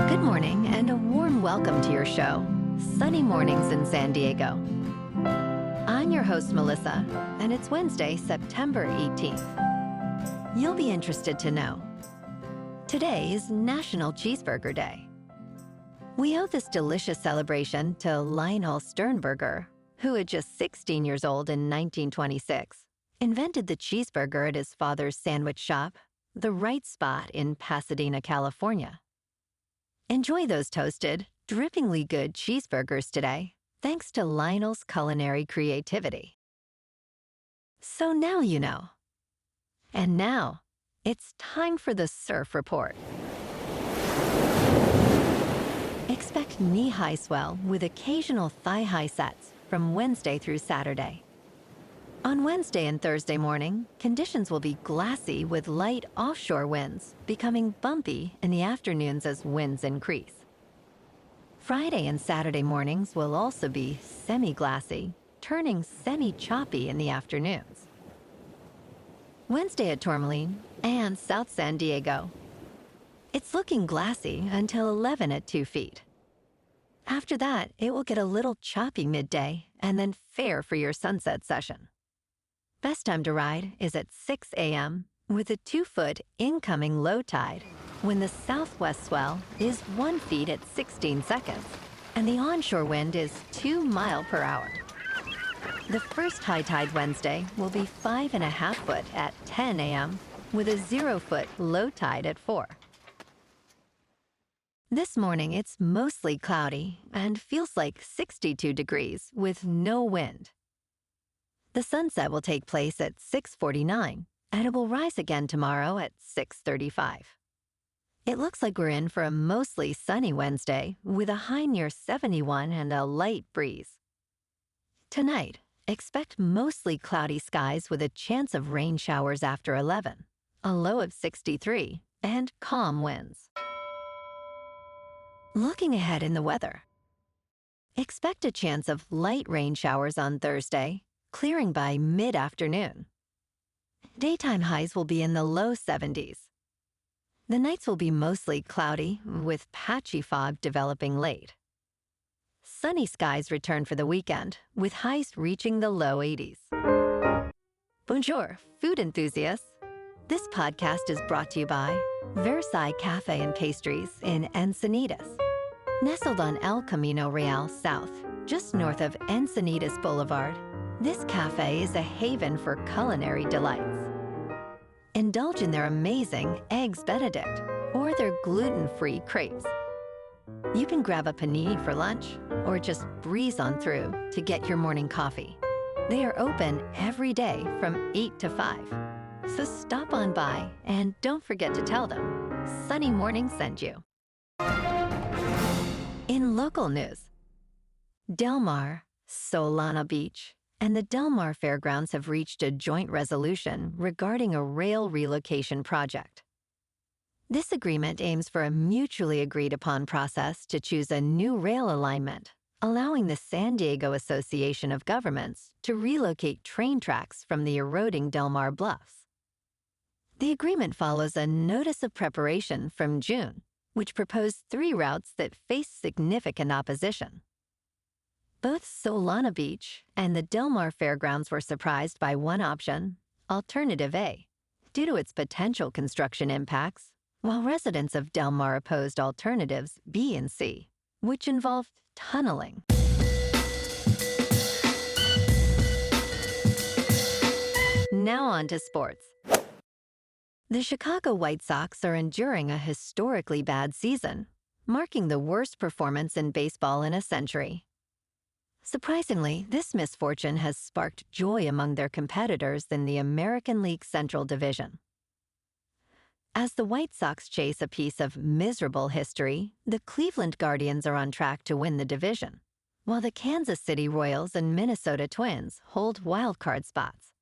Good morning and a warm welcome to your show, Sunny Mornings in San Diego. I'm your host, Melissa, and it's Wednesday, September 18th. You'll be interested to know, today is National Cheeseburger Day. We owe this delicious celebration to Lionel Sternberger, who at just 16 years old in 1926, invented the cheeseburger at his father's sandwich shop, The Right Spot in Pasadena, California. Enjoy those toasted, drippingly good cheeseburgers today, thanks to Lionel's culinary creativity. So now you know. And now, it's time for the Surf Report. Expect knee-high swell with occasional thigh-high sets from Wednesday through Saturday. On Wednesday and Thursday morning, conditions will be glassy with light offshore winds, becoming bumpy in the afternoons as winds increase. Friday and Saturday mornings will also be semi-glassy, turning semi-choppy in the afternoons. Wednesday at Tourmaline and South San Diego. It's looking glassy until 11 at 2 feet. After that, it will get a little choppy midday and then fair for your sunset session. Best time to ride is at 6 a.m. with a 2-foot incoming low tide when the southwest swell is 1 foot at 16 seconds and the onshore wind is 2 miles per hour. The first high tide Wednesday will be 5.5 foot at 10 a.m. with a 0-foot low tide at 4. This morning it's mostly cloudy and feels like 62 degrees with no wind. The sunset will take place at 6:49, and it will rise again tomorrow at 6:35. It looks like we're in for a mostly sunny Wednesday with a high near 71 and a light breeze. Tonight, expect mostly cloudy skies with a chance of rain showers after 11, a low of 63, and calm winds. Looking ahead in the weather. Expect a chance of light rain showers on Thursday, clearing by mid-afternoon. Daytime highs will be in the low 70s. The nights will be mostly cloudy, with patchy fog developing late. Sunny skies return for the weekend, with highs reaching the low 80s. Bonjour, food enthusiasts. This podcast is brought to you by Versailles Cafe and Pastries in Encinitas. Nestled on El Camino Real South, just north of Encinitas Boulevard, this cafe is a haven for culinary delights. Indulge in their amazing Eggs Benedict or their gluten-free crepes. You can grab a panini for lunch or just breeze on through to get your morning coffee. They are open every day from 8 to 5. So stop on by and don't forget to tell them Sunny Morning sent you. In local news, Del Mar, Solana Beach, and the Mar Fairgrounds have reached a joint resolution regarding a rail relocation project. This agreement aims for a mutually agreed-upon process to choose a new rail alignment, allowing the San Diego Association of Governments to relocate train tracks from the eroding Del Mar bluffs. The agreement follows a notice of preparation from June, which proposed 3 routes that face significant opposition. Both Solana Beach and the Del Mar Fairgrounds were surprised by one option, Alternative A, due to its potential construction impacts, while residents of Del Mar opposed alternatives B and C, which involved tunneling. Now on to sports. The Chicago White Sox are enduring a historically bad season, marking the worst performance in baseball in a century. Surprisingly, this misfortune has sparked joy among their competitors in the American League Central Division. As the White Sox chase a piece of miserable history, the Cleveland Guardians are on track to win the division, while the Kansas City Royals and Minnesota Twins hold wildcard spots.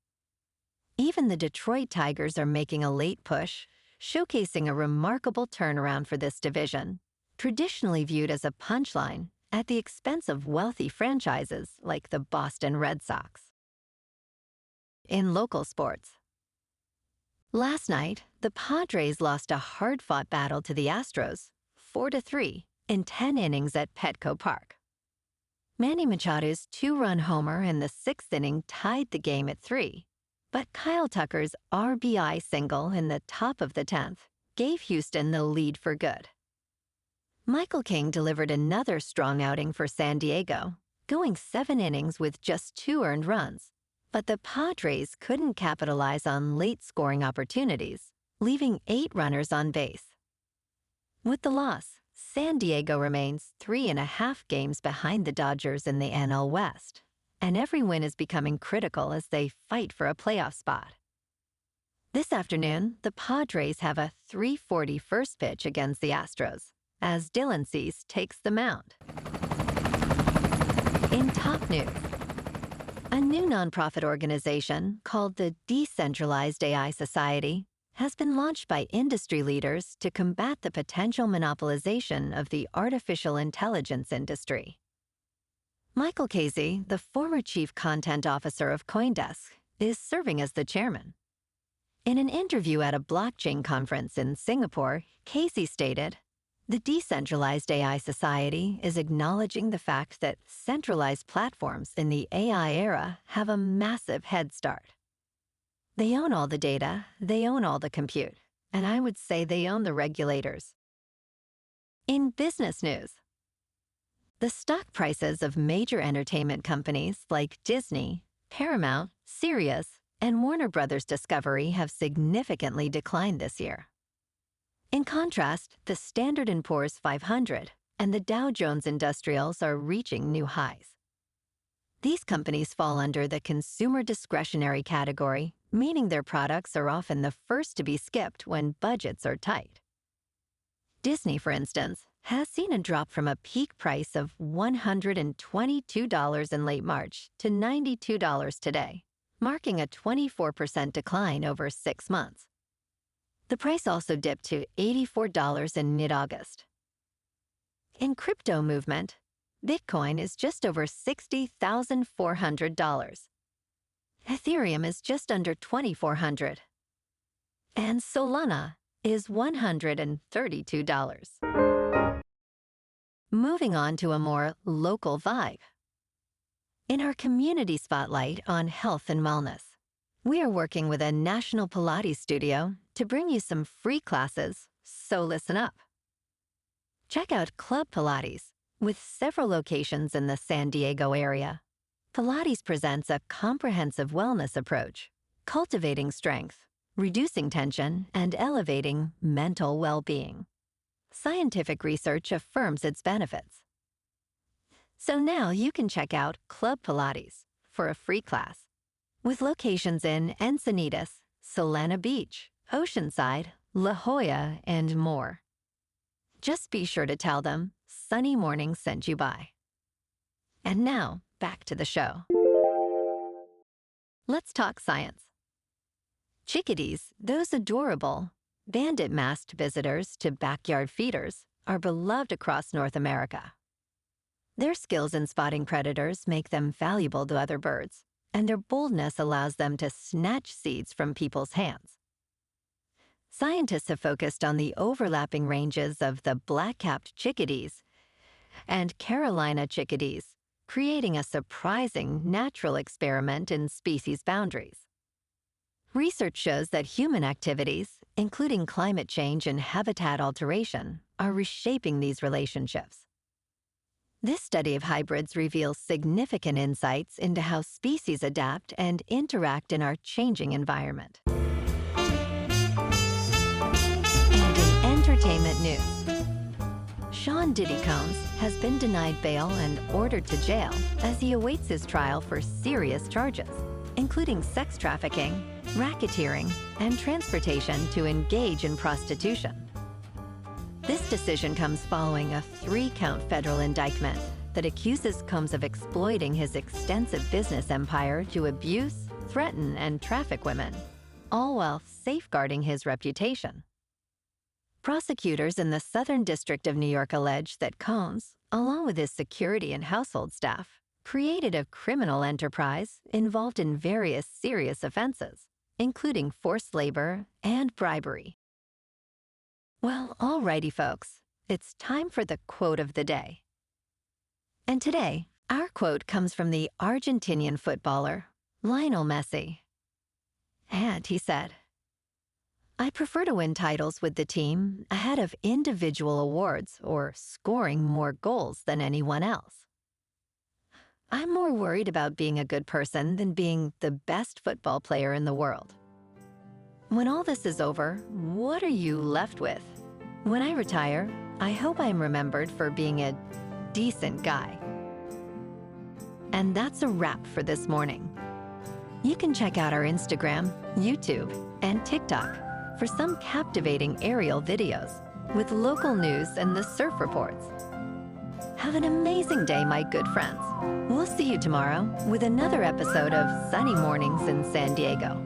Even the Detroit Tigers are making a late push, showcasing a remarkable turnaround for this division, traditionally viewed as a punchline at the expense of wealthy franchises like the Boston Red Sox. In local sports. Last night, the Padres lost a hard-fought battle to the Astros, 4-3 in 10 innings at Petco Park. Manny Machado's 2-run homer in the 6th inning tied the game at 3, but Kyle Tucker's RBI single in the top of the 10th gave Houston the lead for good. Michael King delivered another strong outing for San Diego, going 7 innings with just 2 earned runs, but the Padres couldn't capitalize on late scoring opportunities, leaving 8 runners on base. With the loss, San Diego remains 3.5 games behind the Dodgers in the NL West, and every win is becoming critical as they fight for a playoff spot. This afternoon, the Padres have a 3:40 first pitch against the Astros, as Dylan Cease takes the mound. In top news, a new nonprofit organization called the Decentralized AI Society has been launched by industry leaders to combat the potential monopolization of the artificial intelligence industry. Michael Casey, the former chief content officer of CoinDesk, is serving as the chairman. In an interview at a blockchain conference in Singapore, Casey stated, "The Decentralized AI Society is acknowledging the fact that centralized platforms in the AI era have a massive head start. They own all the data, they own all the compute, and I would say they own the regulators." In business news, the stock prices of major entertainment companies like Disney, Paramount, Sirius, and Warner Bros. Discovery have significantly declined this year. In contrast, the Standard & Poor's 500 and the Dow Jones Industrials are reaching new highs. These companies fall under the consumer discretionary category, meaning their products are often the first to be skipped when budgets are tight. Disney, for instance, has seen a drop from a peak price of $122 in late March to $92 today, marking a 24% decline over 6 months. The price also dipped to $84 in mid-August. In crypto movement, Bitcoin is just over $60,400. Ethereum is just under $2,400. And Solana is $132. Moving on to a more local vibe. In our community spotlight on health and wellness, we are working with a national Pilates studio to bring you some free classes, so listen up. Check out Club Pilates, with several locations in the San Diego area. Pilates presents a comprehensive wellness approach, cultivating strength, reducing tension, and elevating mental well-being. Scientific research affirms its benefits. So now you can check out Club Pilates for a free class, with locations in Encinitas, Solana Beach, Oceanside, La Jolla, and more. Just be sure to tell them Sunny Morning sent you by. And now, back to the show. Let's talk science. Chickadees, those adorable, bandit-masked visitors to backyard feeders, are beloved across North America. Their skills in spotting predators make them valuable to other birds, and their boldness allows them to snatch seeds from people's hands. Scientists have focused on the overlapping ranges of the black-capped chickadees and Carolina chickadees, creating a surprising natural experiment in species boundaries. Research shows that human activities, including climate change and habitat alteration, are reshaping these relationships. This study of hybrids reveals significant insights into how species adapt and interact in our changing environment. And in entertainment news, Sean Diddy Combs has been denied bail and ordered to jail as he awaits his trial for serious charges, including sex trafficking, racketeering, and transportation to engage in prostitution. This decision comes following a 3-count federal indictment that accuses Combs of exploiting his extensive business empire to abuse, threaten, and traffic women, all while safeguarding his reputation. Prosecutors in the Southern District of New York allege that Combs, along with his security and household staff, created a criminal enterprise involved in various serious offenses, including forced labor and bribery. Well, alrighty folks, it's time for the quote of the day. And today, our quote comes from the Argentinian footballer, Lionel Messi. And he said, "I prefer to win titles with the team ahead of individual awards or scoring more goals than anyone else. I'm more worried about being a good person than being the best football player in the world." When all this is over, what are you left with? When I retire, I hope I'm remembered for being a decent guy. And that's a wrap for this morning. You can check out our Instagram, YouTube, and TikTok for some captivating aerial videos with local news and the surf reports. Have an amazing day, my good friends. We'll see you tomorrow with another episode of Sunny Mornings in San Diego.